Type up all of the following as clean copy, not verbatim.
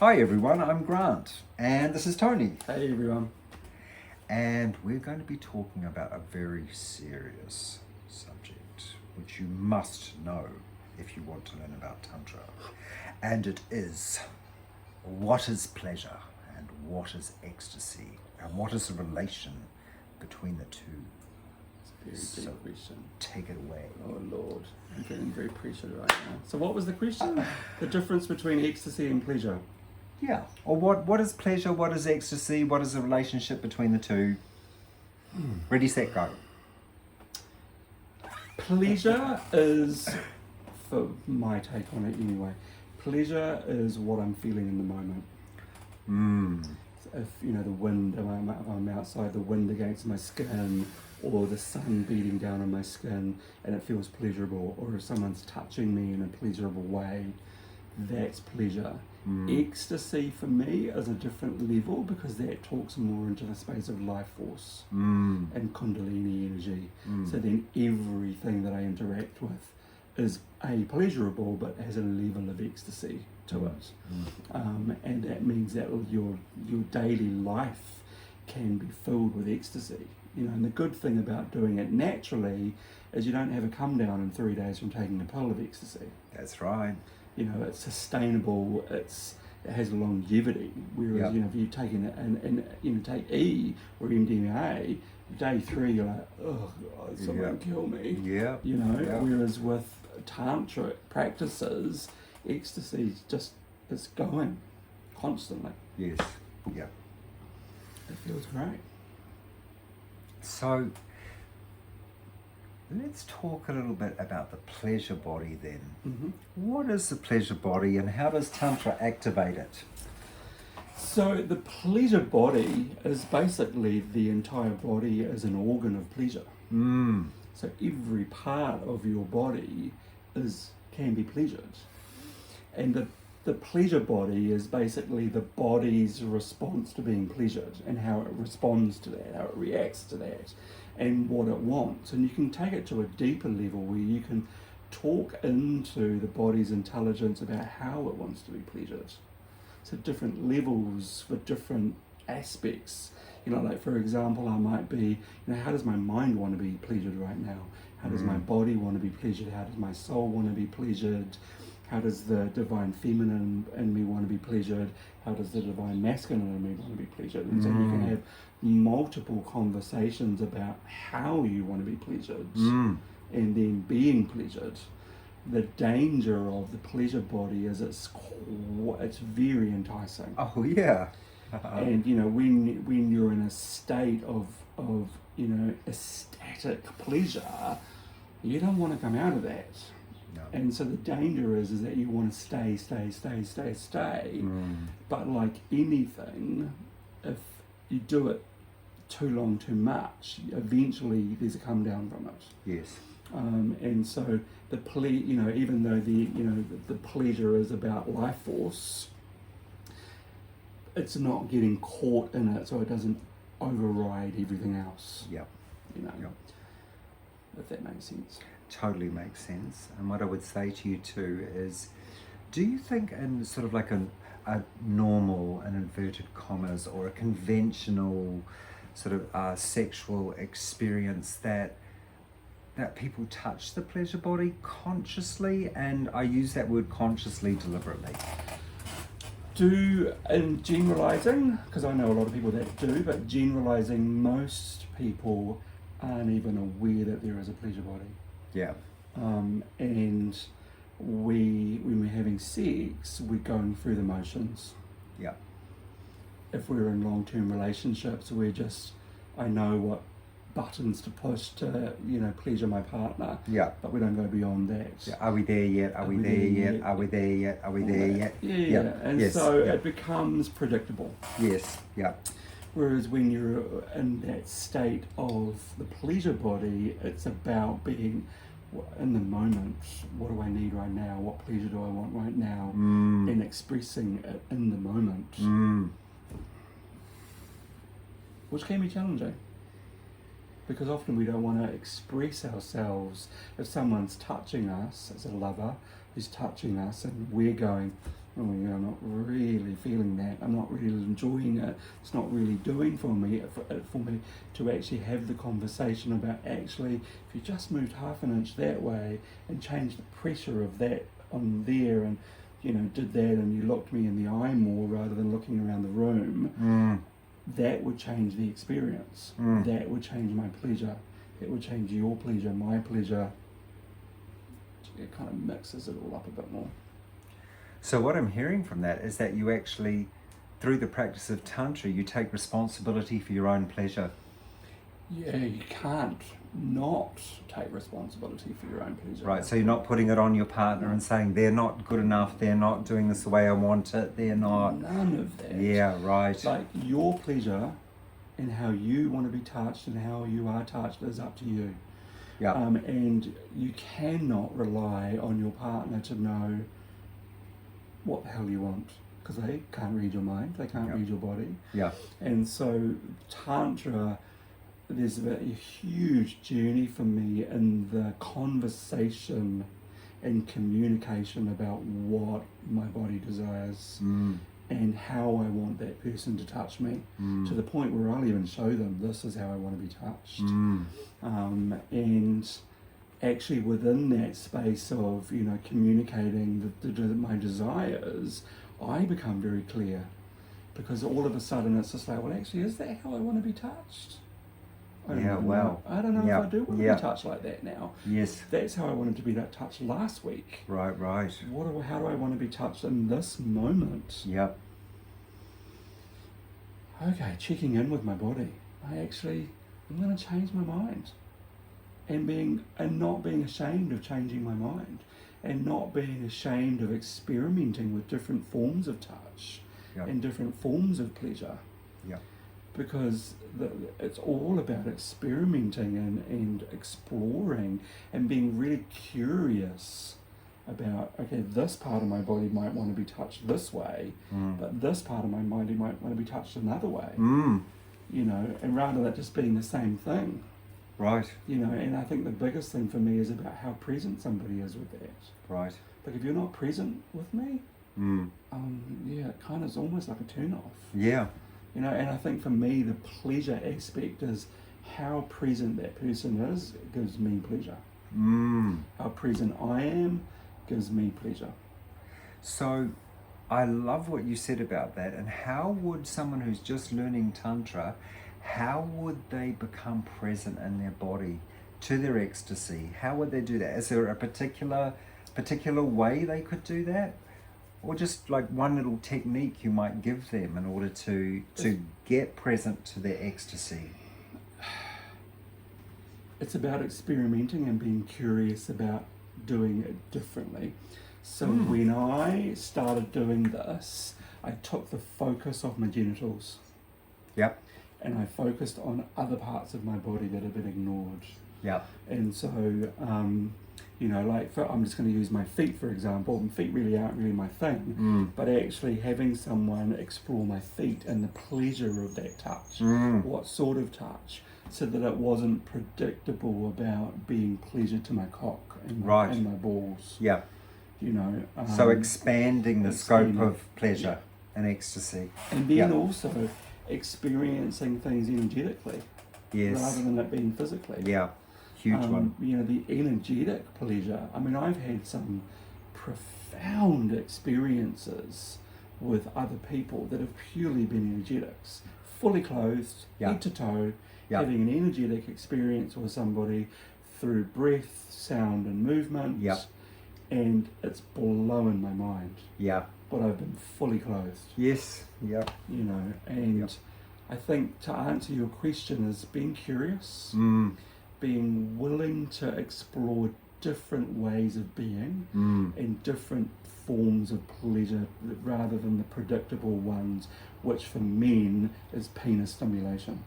Hi everyone, I'm Grant, and this is Tony. Hey everyone. And we're going to be talking about a very serious subject, which you must know if you want to learn about Tantra. And it is, what is pleasure and what is ecstasy and what is the relation between the two? It's a very deep question. Take it away. Oh Lord, I'm feeling very pressured right now. So what was the question? The difference between ecstasy and pleasure? Yeah, or what is pleasure, what is ecstasy, what is the relationship between the two? Ready, set, go. Pleasure is, for my take on it anyway, pleasure is what I'm feeling in the moment. If, the wind, I'm outside, the wind against my skin, or the sun beating down on my skin and it feels pleasurable, or if someone's touching me in a pleasurable way, that's pleasure. Ecstasy for me is a different level because that talks more into the space of life force and kundalini energy. So then everything that I interact with is pleasurable but has a level of ecstasy to it. And that means that your daily life can be filled with ecstasy. And the good thing about doing it naturally is you don't have a come down in 3 days from taking a pill of ecstasy. That's right. It's sustainable, it has longevity, whereas if you've taken it and take E or MDMA, day 3 you're like, oh God, someone kill me. Whereas with tantric practices, ecstasy is going constantly. Yes. Yeah. It feels great. So let's talk a little bit about the pleasure body then. What is the pleasure body and how does Tantra activate it? So the pleasure body is basically the entire body as an organ of pleasure. So every part of your body can be pleasured. And the pleasure body is basically the body's response to being pleasured and how it responds to that, how it reacts to that, and what it wants. And you can take it to a deeper level where you can talk into the body's intelligence about how it wants to be pleasured. So different levels for different aspects. Like for example, I might be, how does my mind want to be pleasured right now? How does my body want to be pleasured? How does my soul want to be pleasured? How does the divine feminine in me want to be pleasured? How does the divine masculine in me want to be pleasured? And so you can have multiple conversations about how you want to be pleasured and then being pleasured. The danger of the pleasure body is it's very enticing. Oh yeah. And when you're in a state of ecstatic pleasure, you don't want to come out of that. No. And so the danger is that you want to stay. But like anything, if you do it too long, too much, eventually there's a come down from it. Yes. And so even though the pleasure is about life force, it's not getting caught in it, so it doesn't override everything else. Yep. If that makes sense. Totally makes sense. And what I would say to you too is, do you think in sort of like a normal, in inverted commas, or a conventional sort of sexual experience that people touch the pleasure body consciously? And I use that word consciously deliberately. In generalizing, because I know a lot of people that do, but generalizing, most people aren't even aware that there is a pleasure body. Yeah. And when we're having sex, we're going through the motions. Yeah. If we're in long-term relationships, I know what buttons to push to, pleasure my partner. Yeah. But we don't go beyond that. Yeah. Are we there yet? Are we there yet? Are we there yet? Are we there yet? Yeah. And it becomes predictable. Yes. Yeah. Whereas when you're in that state of the pleasure body, it's about being in the moment. What do I need right now? What pleasure do I want right now? And expressing it in the moment. Which can be challenging. Because often we don't want to express ourselves. If someone's touching us as a lover, who's touching us and we're going, oh yeah, I'm not really feeling that, I'm not really enjoying it, it's not really doing for me to actually have the conversation about, actually, if you just moved half an inch that way and changed the pressure of that on there, and did that, and you looked me in the eye more rather than looking around the room, that would change the experience. That would change my pleasure. It would change your pleasure, my pleasure. It kind of mixes it all up a bit more. So what I'm hearing from that is that you actually, through the practice of Tantra, you take responsibility for your own pleasure. Yeah, you can't not take responsibility for your own pleasure. Right, so you're not putting it on your partner and saying, they're not good enough, they're not doing this the way I want it, they're not... None of that. Yeah, right. Like, your pleasure and how you want to be touched and how you are touched is up to you. Yeah. And you cannot rely on your partner to know what the hell you want, because they can't read your mind, they can't read your body. Yeah. And so Tantra, there's a huge journey for me in the conversation and communication about what my body desires and how I want that person to touch me, to the point where I'll even show them, this is how I want to be touched. And actually within that space of communicating my desires, I become very clear, because all of a sudden it's just like, well, actually, is that how I want to be touched? I don't know if I do want to be touched like that now. Yes. That's how I wanted to be touched last week. Right. How do I want to be touched in this moment? Yep. Okay, checking in with my body. I'm going to change my mind. And not being ashamed of changing my mind, and not being ashamed of experimenting with different forms of touch and different forms of pleasure. Yeah. Because it's all about experimenting and exploring and being really curious about, okay, this part of my body might want to be touched this way, but this part of my body might want to be touched another way. And rather than just being the same thing. Right. And I think the biggest thing for me is about how present somebody is with that. Right. Like, if you're not present with me, it kind of is almost like a turn off. Yeah. And I think for me, the pleasure aspect is how present that person is gives me pleasure. How present I am gives me pleasure. So I love what you said about that. And how would someone who's just learning Tantra, how would they become present in their body to their ecstasy? How would they do that? Is there a particular way they could do that? Or just like one little technique you might give them in order to get present to their ecstasy? It's about experimenting and being curious about doing it differently. So when I started doing this, I took the focus off my genitals. Yep. And I focused on other parts of my body that have been ignored. Yep. And so, I'm just going to use my feet, for example. And feet really aren't really my thing, but actually having someone explore my feet and the pleasure of that touch, what sort of touch, so that it wasn't predictable about being pleasure to my cock and my balls. Yeah. So expanding the scope of pleasure and ecstasy. And then also experiencing things energetically, rather than it being physically. Yeah, huge one. The energetic pleasure. I mean, I've had some profound experiences with other people that have purely been energetics, fully clothed, head to toe, having an energetic experience with somebody through breath, sound, and movement. And it's blowing my mind. But I've been fully clothed. Yes. And I think to answer your question is being curious, being willing to explore different ways of being and different forms of pleasure rather than the predictable ones, which for men is penis stimulation.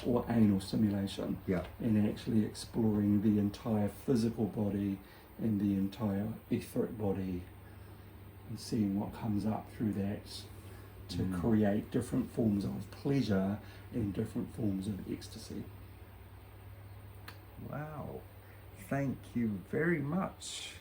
Or anal stimulation. And actually exploring the entire physical body and the entire etheric body, and seeing what comes up through that to create different forms of pleasure and different forms of ecstasy. Wow, thank you very much.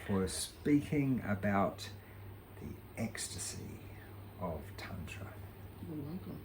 for speaking about the ecstasy of Tantra. You're welcome.